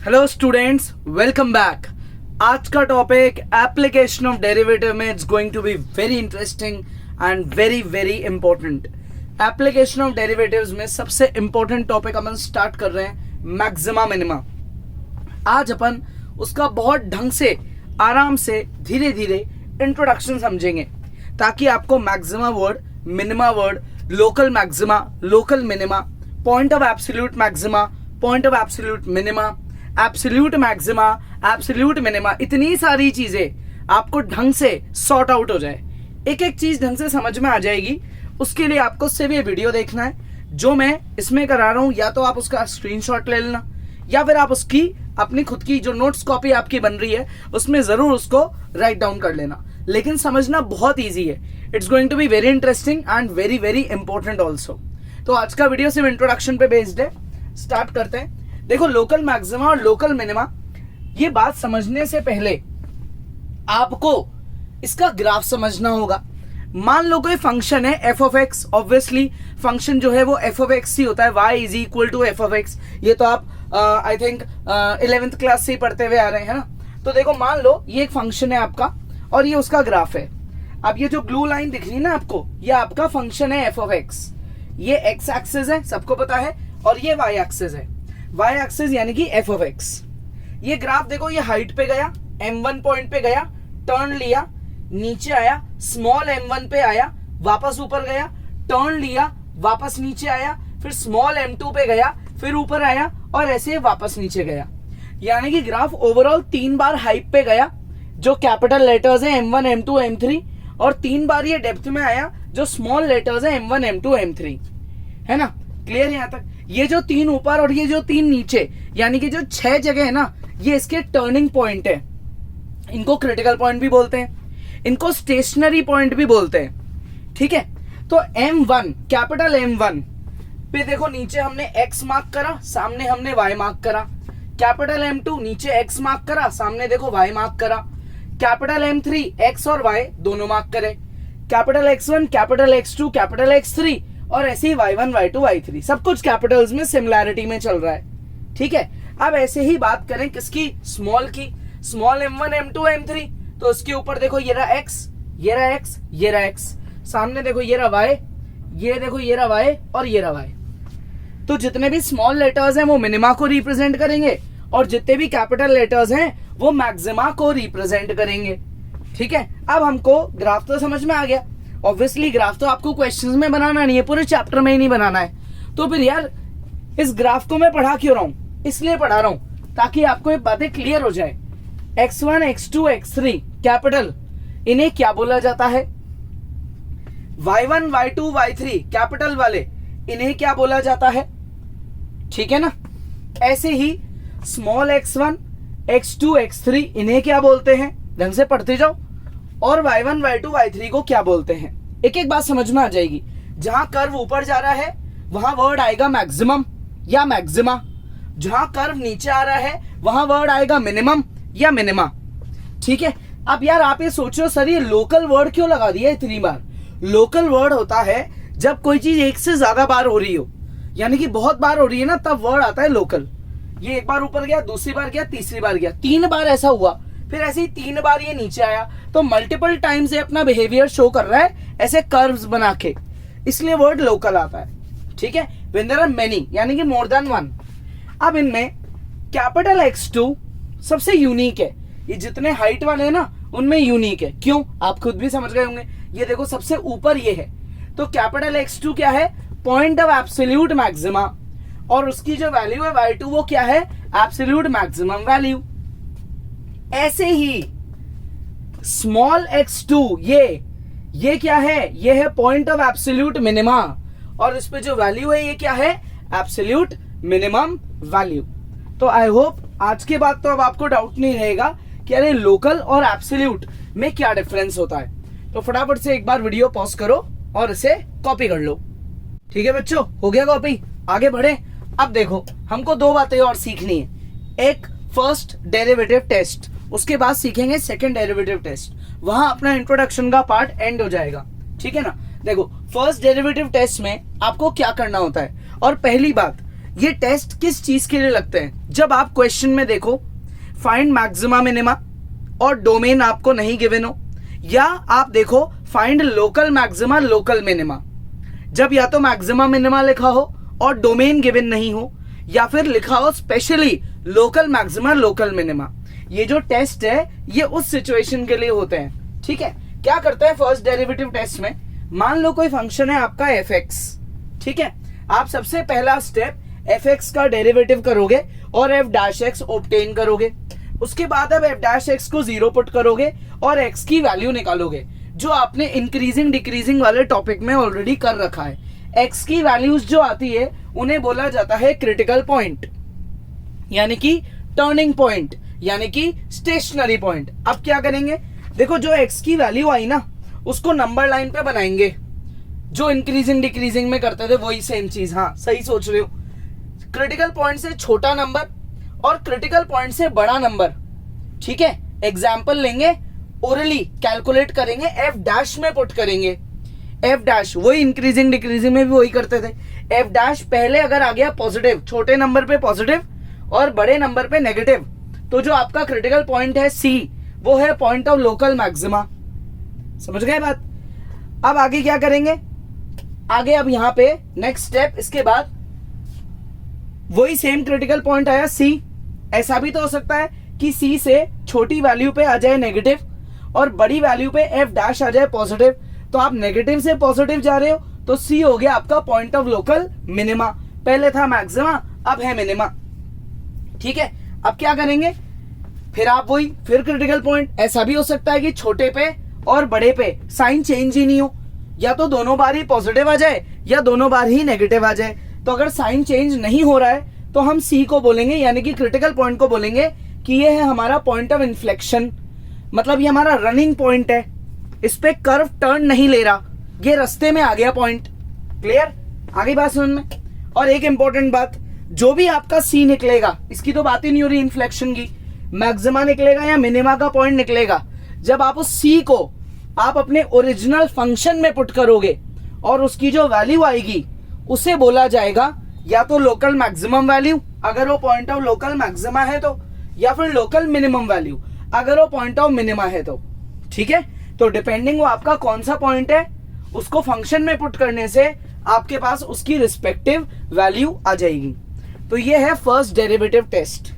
Hello students, welcome back. आज का topic application of derivative में it's going to be very interesting and very very important. Application of derivatives में सबसे important topic अपन start कर रहे हैं, मैक्सिमा मिनिमा। आज अपन उसका बहुत ढंग से, आराम से, धीरे धीरे इंट्रोडक्शन समझेंगे ताकि आपको maxima word, minima word, local maxima, local minima, point of absolute maxima, point of absolute minima, absolute maxima, absolute minima, इतनी सारी चीजें आपको ढंग से सॉर्ट आउट हो जाए, एक एक चीज ढंग से समझ में आ जाएगी। उसके लिए आपको सिर्फ ये वीडियो देखना है जो मैं इसमें करा रहा हूं। या तो आप उसका स्क्रीनशॉट ले लेना या फिर आप उसकी अपनी खुद की जो नोट्स कॉपी आपकी बन रही है उसमें जरूर उसको राइट डाउन कर लेना। लेकिन समझना बहुत ईजी है। It's going to be very interesting and very very important also. तो आज का वीडियो सिर्फ इंट्रोडक्शन पे बेस्ड है। स्टार्ट करते हैं। देखो, लोकल मैक्सिमा और लोकल मिनिमा, ये बात समझने से पहले आपको इसका ग्राफ समझना होगा। मान लो कोई फंक्शन है F of x. Obviously function जो है वो एफ ऑफ एक्स ही होता है, y is equal to F of X. ये तो आप आई थिंक 11th क्लास से ही पढ़ते हुए आ रहे हैं ना। तो देखो, मान लो ये एक फंक्शन है आपका और ये उसका ग्राफ है। अब ये जो ब्लू लाइन दिख रही है ना आपको, ये आपका फंक्शन है एफ ऑफ एक्स। ये एक्स एक्सिस है, सबको पता है, और ये वाई एक्सिस है। वाई एक्सिस यानी कि एफ ऑफ एक्स। ये ग्राफ देखो, ये हाइट पे गया, m1 पॉइंट पे गया, टर्न लिया, नीचे आया, स्मॉल m1 पे आया, वापस ऊपर गया, टर्न लिया, वापस नीचे आया, फिर स्मॉल m2 पे गया, फिर ऊपर आया और ऐसे वापस नीचे गया। यानी कि ग्राफ ओवरऑल 3 बार हाइट पे गया जो कैपिटल लेटर्स है m1, m2, m3, और 3 बार ये डेप्थ में आया जो स्मॉल लेटर्स है m1, m2, m3। है ना, क्लियर यहां तक? ये जो 3 ऊपर और ये जो 3 नीचे, यानी कि जो 6 जगह है ना, ये इसके टर्निंग पॉइंट है। इनको क्रिटिकल पॉइंट भी बोलते हैं, इनको स्टेशनरी पॉइंट भी बोलते हैं। ठीक है, तो M1, कैपिटल M1 पे देखो, नीचे हमने X मार्क करा, सामने हमने Y मार्क करा। कैपिटल M2 नीचे X मार्क करा, सामने देखो Y मार्क करा। कैपिटल M3 X और Y दोनों मार्क करे। Capital X1, capital X2, capital X3, और ऐसे ही Y1, Y2, Y3, सब कुछ कैपिटल्स में सिमिलैरिटी में चल रहा है। ठीक है, अब ऐसे ही बात करें किसकी, स्मॉल की। स्मॉल M1, M2, M3, तो उसके ऊपर देखो ये रहा X, ये रहा X, ये रहा X, सामने देखो ये रहा Y, ये देखो ये रहा Y और ये रहा Y। तो जितने भी स्मॉल लेटर्स हैं वो मिनिमा को रिप्रेजेंट करेंगे और जितने भी कैपिटल लेटर्स हैं वो मैक्सिमा को रिप्रेजेंट करेंगे। ठीक है, अब हमको ग्राफ तो समझ में आ गया। ऑब्वियसली ग्राफ तो आपको क्वेश्चंस में बनाना नहीं है, पूरे चैप्टर में ही नहीं बनाना है। तो फिर यार इस ग्राफ को मैं पढ़ा क्यों रहा हूं? इसलिए पढ़ा रहा हूं ताकि आपको ये बातें क्लियर हो जाए। x1, x2, x3 कैपिटल, इन्हें क्या बोला जाता है? y1, y2, y3 कैपिटल वाले, इन्हें क्या बोला जाता है? ठीक है ना। ऐसे ही स्मॉल x1, x2, x3 इन्हें क्या बोलते हैं? ढंग से पढ़ते जाओ। और y1, y2, y3 को क्या बोलते हैं? एक एक बात समझ में आ जाएगी। जहां कर्व ऊपर जा रहा है वहां वर्ड आएगा मैक्सिमम या मैक्सिमा। जहां कर्व नीचे आ रहा है वहां वर्ड आएगा मिनिमम या मिनिमा। ठीक है, अब यार आप ये सोचो, सर ये लोकल वर्ड क्यों लगा दिया इतनी बार? लोकल वर्ड होता है जब कोई चीज एक से ज्यादा बार हो रही हो, यानी कि बहुत बार हो रही है ना, तब वर्ड आता है लोकल। ये एक बार ऊपर गया, दूसरी बार गया, तीसरी बार गया, 3 बार ऐसा हुआ, फिर ऐसे ही 3 बार ये नीचे आया, तो मल्टीपल टाइम से अपना बिहेवियर शो कर रहा है ऐसे कर्व्स बना के, इसलिए वर्ड लोकल आता है। ठीक है, व्हेन देयर आर मेनी यानी कि मोर देन 1। अब इनमें कैपिटल X2 सबसे यूनिक है। ये जितने हाइट वाले हैं ना उनमें यूनिक है। क्यों? आप खुद भी समझ गए होंगे। ये देखो सबसे ऊपर ये है, तो कैपिटल X2 क्या है? पॉइंट ऑफ एब्सोल्यूट मैक्सिमा, और उसकी जो वैल्यू है Y2 वो क्या है? Absolute maximum value. ऐसे ही स्मॉल x2 ये क्या है? ये है पॉइंट ऑफ एब्सोल्यूट मिनिमा, और इस पे जो वैल्यू है ये क्या है? Absolute minimum value. तो आई होप आज के बाद तो अब आपको डाउट नहीं रहेगा कि अरे लोकल और एब्सोल्यूट में क्या डिफरेंस होता है। तो फटाफट से एक बार वीडियो पॉज करो और इसे कॉपी कर लो। ठीक है बच्चों, हो गया कॉपी? आगे बढ़े। अब देखो, हमको 2 बातें और सीखनी है। एक फर्स्ट डेरिवेटिव टेस्ट, उसके बाद सीखेंगे सेकंड डेरिवेटिव टेस्ट। वहां अपना इंट्रोडक्शन का पार्ट एंड हो जाएगा। ठीक है ना। देखो, फर्स्ट डेरिवेटिव टेस्ट में आपको क्या करना होता है, और पहली बात ये टेस्ट किस चीज के लिए लगते हैं? जब आप क्वेश्चन में देखो फाइंड मैक्सिमा मिनिमा और डोमेन आपको नहीं गिवन हो, या आप देखो find local maxima local minima, जब या तो मैक्सिमा मिनिमा लिखा हो और डोमेन गिवन नहीं हो, या फिर लिखा हो specially local maxima local minima. ये जो टेस्ट है ये उस सिचुएशन के लिए होते हैं। ठीक है, क्या करते हैं फर्स्ट डेरिवेटिव टेस्ट में? मान लो कोई फंक्शन है आपका एफ एक्स, ठीक है, आप सबसे पहला स्टेप एफ एक्स का डेरिवेटिव करोगे और एफ डैश एक्स ऑब्टेन करोगे। उसके बाद अब एफ डैश एक्स को 0 पुट करोगे और एक्स की वैल्यू निकालोगे, जो आपने इंक्रीजिंग डिक्रीजिंग वाले टॉपिक में ऑलरेडी कर रखा है। एक्स की वैल्यूज जो आती है उन्हें बोला जाता है क्रिटिकल पॉइंट, यानी कि टर्निंग पॉइंट, यानी कि स्टेशनरी पॉइंट। अब क्या करेंगे? देखो जो एक्स की वैल्यू आई ना उसको नंबर लाइन पे बनाएंगे, जो इंक्रीजिंग डिक्रीजिंग में करते थे वही सेम चीज। हाँ सही सोच रहे हो, क्रिटिकल पॉइंट से छोटा नंबर और क्रिटिकल पॉइंट से बड़ा नंबर। ठीक है, एग्जाम्पल लेंगे, ओरली कैलकुलेट करेंगे, एफ डैश में पुट करेंगे। एफ डैश वही इंक्रीजिंग डिक्रीजिंग में भी वही करते थे। एफ डैश पहले अगर आ गया पॉजिटिव, छोटे नंबर पे पॉजिटिव और बड़े नंबर पे नेगेटिव, तो जो आपका क्रिटिकल पॉइंट है सी, वो है पॉइंट ऑफ लोकल मैक्सिमा। समझ गए बात? अब आगे क्या करेंगे? आगे अब यहां पे नेक्स्ट स्टेप, इसके बाद वही सेम क्रिटिकल पॉइंट आया सी। ऐसा भी तो हो सकता है कि सी से छोटी वैल्यू पे आ जाए नेगेटिव और बड़ी वैल्यू पे एफ डैश आ जाए पॉजिटिव, तो आप नेगेटिव से पॉजिटिव जा रहे हो तो सी हो गया आपका पॉइंट ऑफ लोकल मिनिमा। पहले था मैक्सिमा, अब है मिनिमा। ठीक है, अब क्या करेंगे? फिर आप वही फिर क्रिटिकल पॉइंट। ऐसा भी हो सकता है कि छोटे पे और बड़े पे साइन चेंज ही नहीं हो, या तो दोनों बार ही पॉजिटिव आ जाए या दोनों बार ही नेगेटिव आ जाए। तो अगर साइन चेंज नहीं हो रहा है तो हम सी को बोलेंगे, यानी कि क्रिटिकल पॉइंट को बोलेंगे कि ये है हमारा पॉइंट ऑफ इन्फ्लेक्शन, मतलब ये हमारा रनिंग पॉइंट है, इस पे कर्व टर्न नहीं ले रहा, ये रास्ते में आ गया पॉइंट। क्लियर? आगे बात समझ में? और एक इंपॉर्टेंट बात, जो भी आपका सी निकलेगा, इसकी तो बात ही नहीं हो रही इन्फ्लेक्शन की, मैक्सिमा निकलेगा या मिनिमा का पॉइंट निकलेगा, जब आप उस सी को आप अपने ओरिजिनल फंक्शन में पुट करोगे और उसकी जो वैल्यू आएगी उसे बोला जाएगा या तो लोकल मैक्सिमम वैल्यू अगर वो पॉइंट ऑफ लोकल मैक्सिमा है तो, या फिर लोकल मिनिमम वैल्यू अगर वो पॉइंट ऑफ मिनिमा है तो। ठीक है, तो डिपेंडिंग वो आपका कौन सा पॉइंट है उसको फंक्शन में पुट करने से आपके पास उसकी रिस्पेक्टिव वैल्यू आ जाएगी। तो ये है फर्स्ट डेरिवेटिव टेस्ट।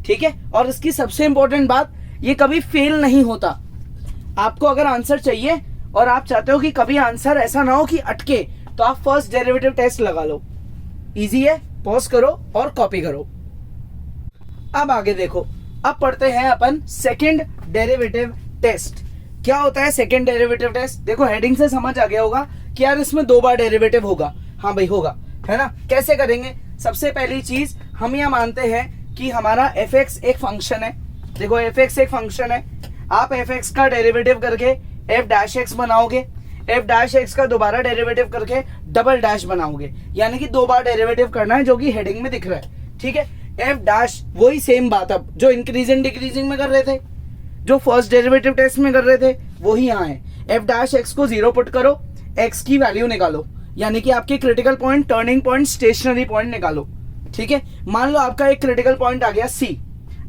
ठीक है, और इसकी सबसे इंपॉर्टेंट बात, ये कभी फेल नहीं होता। आपको अगर आंसर चाहिए और आप चाहते हो कि कभी आंसर ऐसा ना हो कि अटके, तो आप फर्स्ट डेरिवेटिव टेस्ट लगा लो। इजी है, पॉज करो और कॉपी करो। अब आगे देखो, अब पढ़ते हैं अपन सेकंड डेरिवेटिव टेस्ट। क्या होता है सेकंड डेरिवेटिव टेस्ट? देखो हेडिंग से समझ आ गया होगा कि यार इसमें 2 बार डेरिवेटिव होगा। हाँ भाई होगा, है ना? कैसे करेंगे? सबसे पहली चीज, हम यह मानते हैं कि हमारा एफ एक्स एक फंक्शन है। देखो एफ एक्स एक फंक्शन है, आप एफ एक्स का डेरिवेटिव करके एफ डैश एक्स बनाओगे, एफ डैश एक्स का दोबारा डेरिवेटिव करके डबल डैश बनाओगे, यानी कि 2 बार डेरिवेटिव करना है, जो कि हेडिंग में दिख रहा है। ठीक है, एफ डैश वही सेम बात अब जो इंक्रीजिंग डिक्रीजिंग में कर रहे थे, जो फर्स्ट डेरिवेटिव टेस्ट में कर रहे थे, वही यहाँ है। एफ डैश एक्स को 0 पुट करो, एक्स की वैल्यू निकालो, यानी कि आपके critical point, turning point, stationary point निकालो। ठीक है, मान लो आपका एक क्रिटिकल पॉइंट आ गया सी।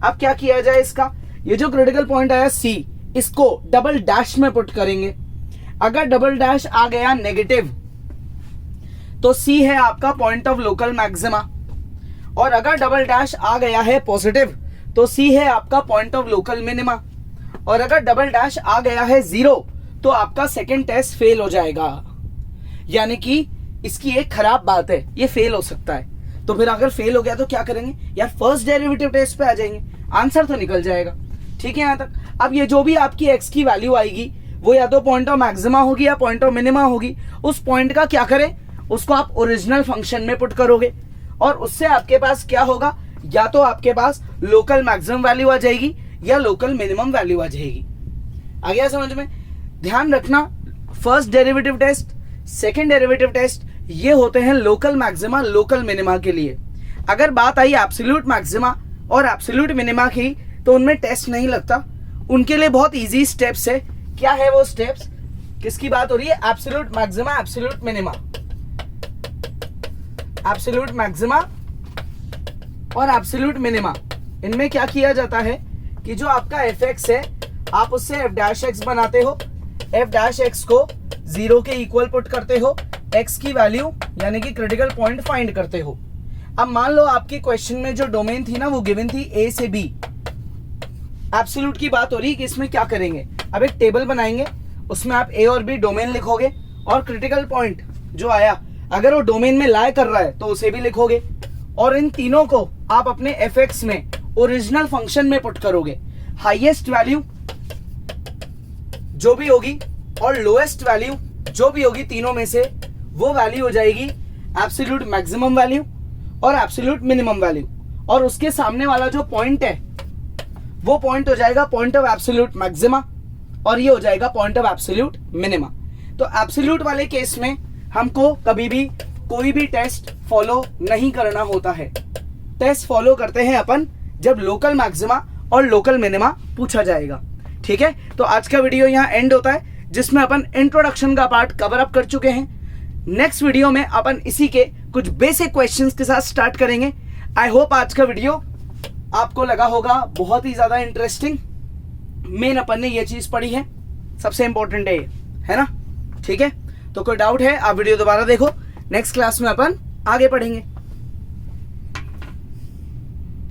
अब क्या किया जाए इसका? ये जो क्रिटिकल पॉइंट आया सी, इसको डबल डैश में पुट करेंगे। अगर डबल डैश आ गया नेगेटिव तो सी है आपका पॉइंट ऑफ लोकल मैक्सिमा, और अगर डबल डैश आ गया है पॉजिटिव तो सी है आपका पॉइंट ऑफ लोकल मिनिमा, और अगर डबल डैश आ गया है 0 तो आपका सेकंड टेस्ट फेल हो जाएगा। यानी कि इसकी एक खराब बात है, ये फेल हो सकता है। तो फिर अगर फेल हो गया तो क्या करेंगे? यार फर्स्ट डेरिवेटिव टेस्ट पे आ जाएंगे, आंसर तो निकल जाएगा। ठीक है यहां तक? अब ये जो भी आपकी एक्स की वैल्यू आएगी वो या तो पॉइंट ऑफ मैक्सिमा होगी या पॉइंट ऑफ मिनिमा होगी। उस पॉइंट का क्या करें? उसको आप ओरिजिनल फंक्शन में पुट करोगे और उससे आपके पास क्या होगा? या तो आपके पास लोकल मैक्सिमम वैल्यू आ जाएगी या लोकल मिनिमम वैल्यू आ जाएगी। आ गया समझ में? ध्यान रखना, first derivative test, second derivative test, ये होते हैं लोकल मैक्सिमा लोकल मिनिमा के लिए। अगर बात आई एब्सोल्यूट मैक्सिमा और एब्सोल्यूट मिनिमा की तो उनमें टेस्ट नहीं लगता, उनके लिए बहुत इजी स्टेप्स है। क्या है वो स्टेप्स? किसकी बात हो रही है? Absolute maxima, absolute minima, absolute maxima, और एब्सोल्यूट मिनिमा, इनमें क्या किया जाता है कि जो आपका एफ एक्स है आप उससे एफ डैश एक्स बनाते हो, एफ डैश एक्स को 0 के इक्वल पुट करते हो, एक्स की वैल्यू यानी कि क्रिटिकल पॉइंट फाइंड करते हो। अब मान लो आपके क्वेश्चन में जो डोमेन थी ना वो गिवन थी ए से बी, एब्सोल्यूट की बात हो रही है कि इसमें क्या करेंगे, अब एक टेबल बनाएंगे, उसमें आप ए और बी डोमेन लिखोगे और क्रिटिकल पॉइंट जो आया अगर वो डोमेन में लाई कर रहा है तो उसे भी लिखोगे, और इन तीनों को आप अपने एफ एक्स में ओरिजिनल फंक्शन में पुट करोगे। हाईएस्ट वैल्यू जो भी होगी और लोएस्ट वैल्यू जो भी होगी तीनों में से वो वैल्यू हो जाएगी एब्सोल्यूट मैक्सिमम वैल्यू और एब्सोल्यूट मिनिमम वैल्यू, और उसके सामने वाला जो पॉइंट है वो पॉइंट हो जाएगा पॉइंट ऑफ एब्सोल्यूट मैक्सिमा और ये हो जाएगा पॉइंट ऑफ एब्सोल्यूट मिनिमा। तो एब्सोल्यूट वाले केस में हमको कभी भी कोई भी टेस्ट फॉलो नहीं करना होता है। टेस्ट फॉलो करते हैं अपन जब लोकल मैक्सिमा और लोकल मिनिमा पूछा जाएगा। ठीक है, तो आज का वीडियो यहाँ एंड होता है जिसमें अपन इंट्रोडक्शन का पार्ट कवर अप कर चुके हैं। नेक्स्ट वीडियो में अपन इसी के कुछ बेसिक क्वेश्चंस के साथ स्टार्ट करेंगे। आई होप आज का वीडियो आपको लगा होगा बहुत ही ज्यादा इंटरेस्टिंग। मेन अपन ने ये चीज पढ़ी है, सबसे इंपॉर्टेंट है ना। ठीक है, तो कोई डाउट है आप वीडियो दोबारा देखो, नेक्स्ट क्लास में अपन आगे पढ़ेंगे।